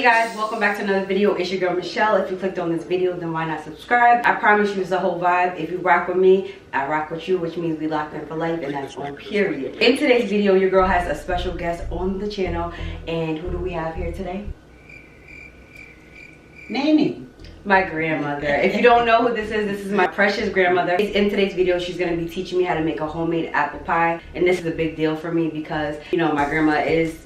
guys, welcome back to another video. It's your girl Michelle. If you clicked on this video, then why not subscribe? I promise you it's the whole vibe. If you rock with me, I rock with you, which means we locked in for life, and that's on period. In today's video, your girl has a special guest on the channel, and who do we have here today? Nanny. My grandmother. If you don't know who this is my precious grandmother. In today's video, she's going to be teaching me how to make a homemade apple pie. And this is a big deal for me because, you know, my grandma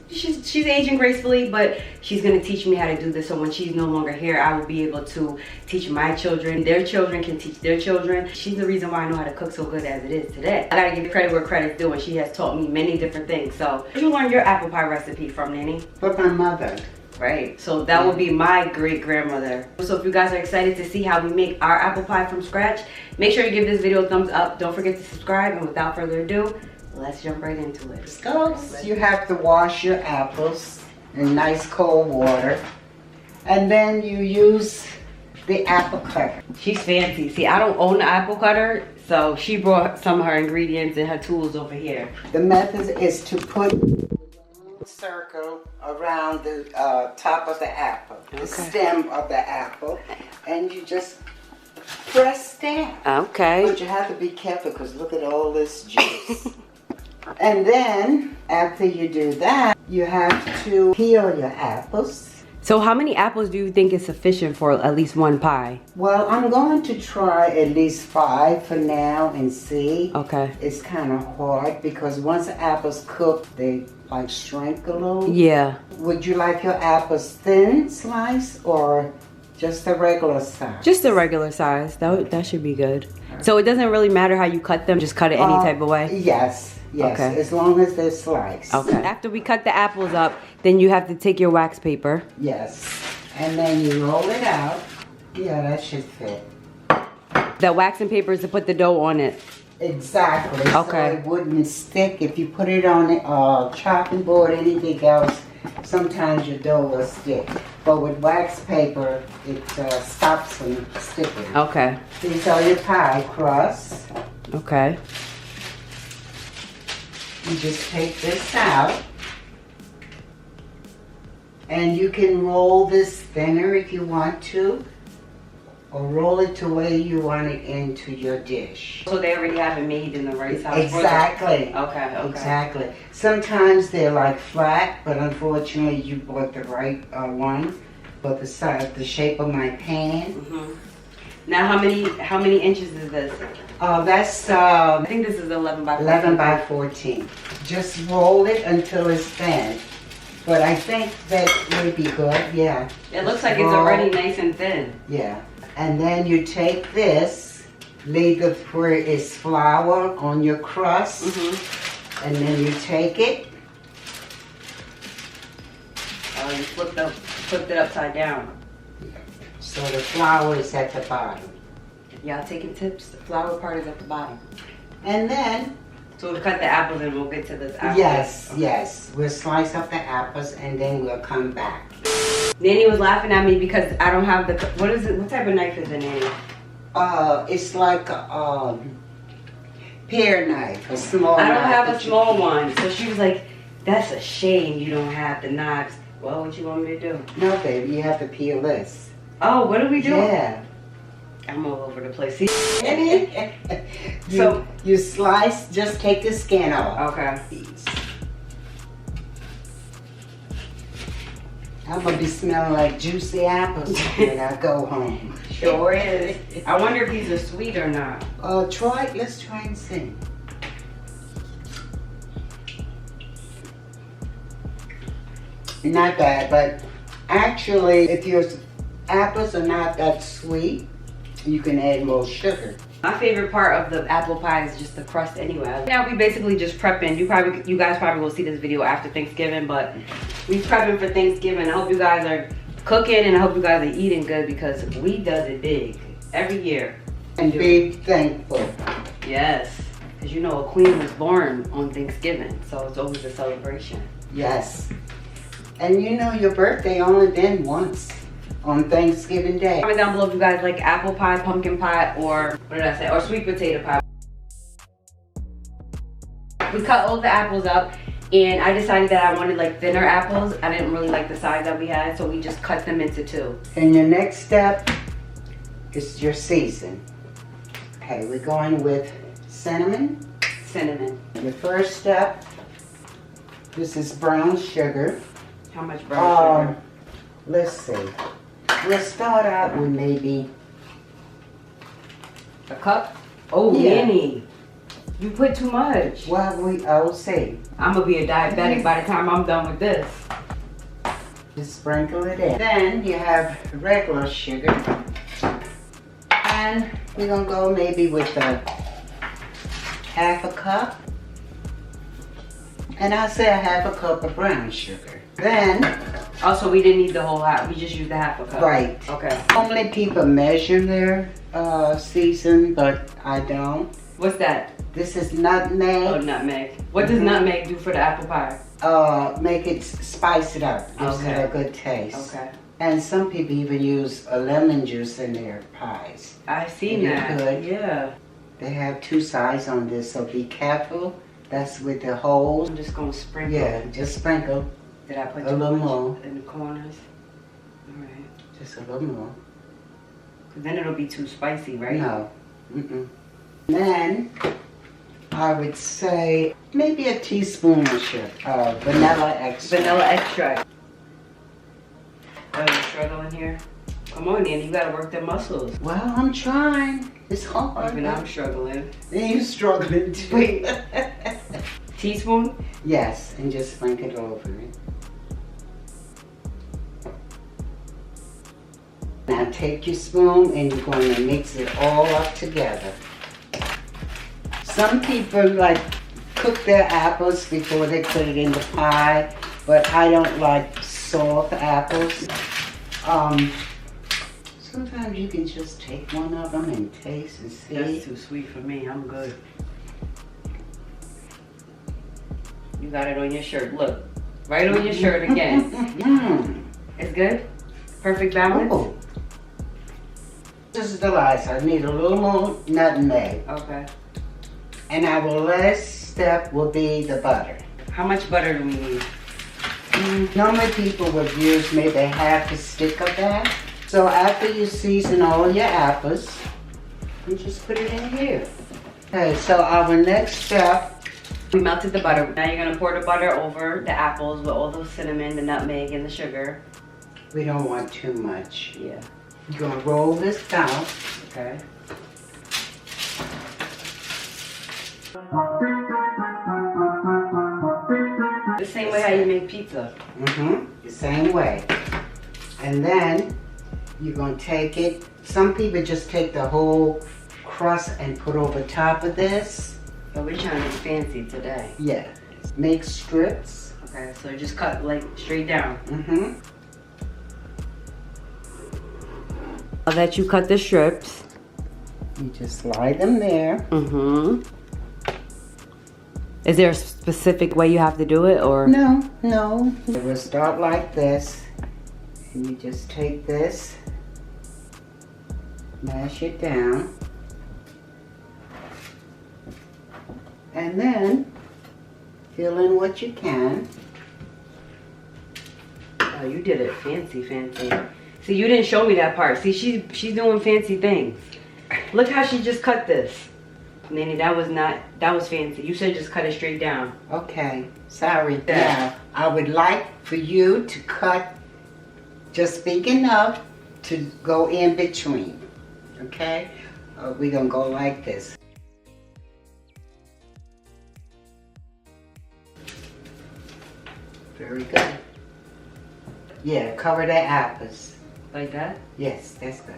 she's aging gracefully, but she's going to teach me how to do this. So when she's no longer here, I will be able to teach my children. Their children can teach their children. She's the reason why I know how to cook so good as it is today. I got to give credit where credit's due, and she has taught me many different things. So where did you learn your apple pie recipe from, Nanny? From my mother. Right, so that would be my great grandmother. So if you guys are excited to see how we make our apple pie from scratch, make sure you give this video a thumbs up. Don't forget to subscribe, and without further ado, let's jump right into it. Let's go. You have to wash your apples in nice cold water, and then you use the apple cutter. She's fancy. See, I don't own the apple cutter, so she brought some of her ingredients and her tools over here. The method is to put a circle around the top of the apple, the stem of the apple, and you just press down. Okay. But you have to be careful because look at all this juice. And then after you do that, you have to peel your apples. So how many apples do you think is sufficient for at least one pie? Well, I'm going to try at least 5 for now and see. Okay. It's kind of hard because once the apples cook, they like shrink a little. Yeah. Would you like your apples thin slice or just a regular size? Just a regular size. That should be good. So it doesn't really matter how you cut them, just cut it any type of way? Yes. Yes, okay. As long as they're sliced. Okay. After we cut the apples up, then you have to take your wax paper. Yes. And then you roll it out. Yeah, that should fit. The waxing paper is to put the dough on it. Exactly. Okay. So it wouldn't stick. If you put it on a chopping board, anything else, sometimes your dough will stick. But with wax paper, it stops from sticking. Okay. These are your pie crusts. Okay. You just take this out. And you can roll this thinner if you want to. Or roll it to where you want it into your dish. So they already have it made in the right size? Exactly. Okay. Exactly. Sometimes they're like flat, but unfortunately you bought the right one. But the size, the shape of my pan. Mm-hmm. Now how many inches is this? That's I think this is 11 by 14. 11 by 14. Just roll it until it's thin. But I think that may be good, yeah. It looks like it's already nice and thin. Yeah. And then you take this, leave it where it's flour on your crust, and then you take it. Oh, you flipped it upside down. So the flour is at the bottom. Y'all taking tips? The flour part is at the bottom. And then... So we'll cut the apples and we'll get to this apple. Yes, yes. We'll slice up the apples and then we'll come back. Nanny was laughing at me because I don't have the... What is it? What type of knife is it, Nanny? It's like a pear knife, a small knife. I don't have a small one. So she was like, that's a shame you don't have the knives. Well, what you want me to do? No, baby, you have to peel this. Oh, what do we do? Yeah. I'm all over the place. See? So you slice, just take the skin off. Okay. I'm gonna be smelling like juicy apples when I go home. Sure is. I wonder if these are sweet or not. Try it. Let's try and see. Not bad, but actually, if your apples are not that sweet, you can add more sugar. My favorite part of the apple pie is just the crust anyway. Now we basically just prepping. You guys probably will see this video after Thanksgiving, but we prepping for Thanksgiving. I hope you guys are cooking and I hope you guys are eating good because we does it big every year. And be thankful. Yes, because you know a queen was born on Thanksgiving, so it's always a celebration. Yes. And you know your birthday only been once. On Thanksgiving Day. Comment down below if you guys like apple pie, pumpkin pie, or what did I say? Or sweet potato pie. We cut all the apples up And I decided that I wanted like thinner apples. I didn't really like the size that we had, so we just cut them into 2. And your next step is your season. Okay, we're going with cinnamon. Cinnamon. The first step, this is brown sugar. How much brown sugar? Let's see. We'll start out with maybe a cup? Oh, yeah. Minnie. You put too much. Well, I will see. I'm gonna be a diabetic by the time I'm done with this. Just sprinkle it in. Then you have regular sugar. And we're gonna go maybe with a half a cup. And I'll say a half a cup of brown sugar. Then, also we didn't need the whole half, we just used the half a cup. Right. Okay. Normally people measure their season, but I don't. What's that? This is nutmeg. Oh, nutmeg. What does nutmeg do for the apple pie? Make it, spice it up. Gives it a good taste. Okay. And some people even use a lemon juice in their pies. I've seen that. Good. Yeah. They have 2 sides on this, so be careful. That's with the holes. I'm just gonna sprinkle. Yeah, just sprinkle. Did I put a little more in the corners? All right. Just a little more. Cause then it'll be too spicy, right? No. Then I would say maybe a teaspoon of sugar, vanilla extract. Vanilla extract. Oh, you struggling here? Come on, Nanny, you gotta work the muscles. Well, I'm trying. It's hard. Even I'm struggling. Then you struggling too. Wait. Teaspoon? Yes, and just sprinkle it over it. Now take your spoon and you're going to mix it all up together. Some people like cook their apples before they put it in the pie, but I don't like soft apples. Sometimes you can just take one of them and taste and see. That's too sweet for me. I'm good. You got it on your shirt. Look, right on your shirt again. It's good? Perfect balance? Ooh. This is the last. I need a little more nutmeg. Okay. And our last step will be the butter. How much butter do we need? Normally people would use maybe half a stick of that. So after you season all your apples, you just put it in here. Okay, so our next step. We melted the butter. Now you're gonna pour the butter over the apples with all the cinnamon, the nutmeg, and the sugar. We don't want too much. Yeah. You're gonna roll this down. Okay. The same way how you make pizza. The same way. And then you're gonna take it. Some people just take the whole crust and put over top of this. But we're trying to be fancy today. Yeah. Make strips. Okay, so just cut like straight down. Now that you cut the strips, you just slide them there. Is there a specific way you have to do it, or? No. It will start like this. And you just take this, mash it down. And then fill in what you can. Oh, you did it fancy. See, you didn't show me that part. See, she's doing fancy things. Look how she just cut this. Nanny, that was fancy. You said just cut it straight down. Okay, sorry. Now, I would like for you to cut just big enough to go in between. Okay? We're gonna go like this. Very good. Yeah, cover the apples. Like that? Yes, that's good.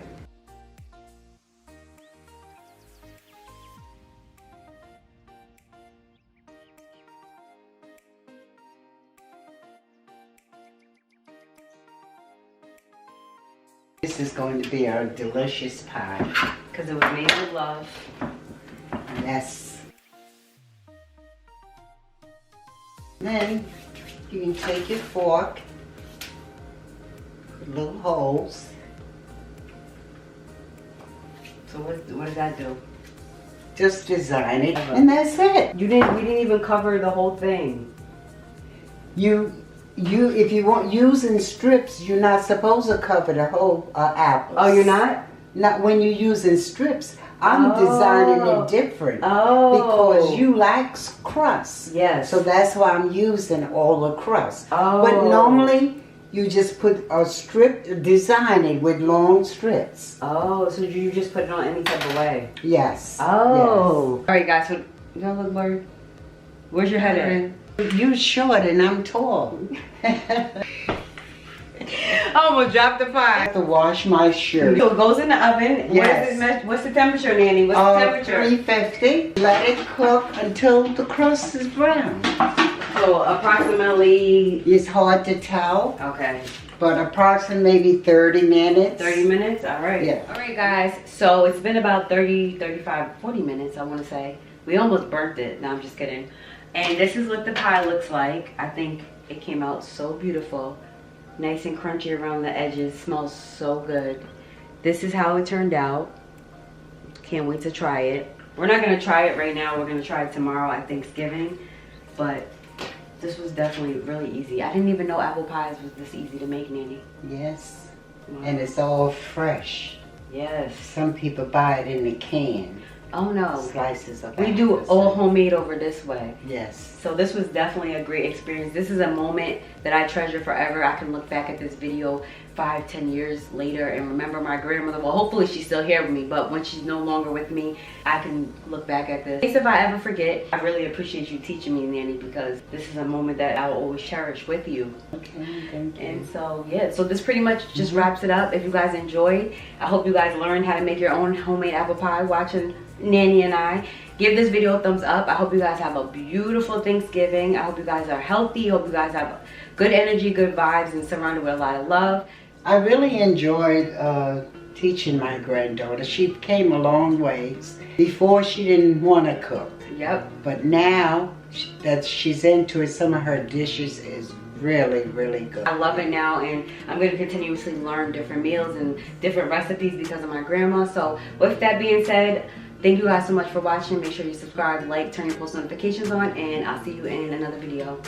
This is going to be our delicious pie. Because it was made with love. Yes. Then you can take your fork, put little holes. So what does that do? Just design it, and that's it. We didn't even cover the whole thing. if you want using strips, you're not supposed to cover the whole apples. Oh, you're not? Not when you're using strips. I'm designing it different. Because you like crust. Yes. So that's why I'm using all the crust. Oh. But normally, you just put a strip, design it with long strips. Oh, so you just put it on any type of way? Yes. Oh. Yes. All right, guys. So, you gotta look blurry. Where's your head at? You're short and I'm tall. I almost dropped the pie. I have to wash my shirt. So it goes in the oven. Yes. What's the temperature, Nanny? What's the temperature? 350. Let it cook until the crust is brown. So approximately... It's hard to tell. Okay. But approximately maybe 30 minutes. 30 minutes? All right. Yeah. All right, guys. So it's been about 30, 35, 40 minutes, I want to say. We almost burnt it. No, I'm just kidding. And this is what the pie looks like. I think it came out so beautiful. Nice and crunchy around the edges. Smells so good. This is how it turned out. Can't wait to try it. We're not going to try it right now. We're going to try it tomorrow at Thanksgiving. But this was definitely really easy. I didn't even know apple pies was this easy to make, Nanny. Yes. Wow. And it's all fresh. Yes. Some people buy it in a can. Oh no. Slices of We do apples. all homemade over this way. Yes. So this was definitely a great experience. This is a moment that I treasure forever. I can look back at this video 5-10 years later and remember my grandmother. Well, hopefully she's still here with me, but when she's no longer with me, I can look back at this. In case if I ever forget, I really appreciate you teaching me, Nanny, because this is a moment that I will always cherish with you. Okay, thank you. And so, yeah, so this pretty much just wraps it up. If you guys enjoyed, I hope you guys learned how to make your own homemade apple pie watching Nanny and I. Give this video a thumbs up. I hope you guys have a beautiful Thanksgiving. I hope you guys are healthy. I hope you guys have good energy, good vibes, and surrounded with a lot of love. I really enjoyed teaching my granddaughter. She came a long ways. Before, she didn't want to cook. Yep. But now that she's into it, some of her dishes is really, really good. I love it now, and I'm going to continuously learn different meals and different recipes because of my grandma. So with that being said, thank you guys so much for watching. Make sure you subscribe, like, turn your post notifications on, and I'll see you in another video.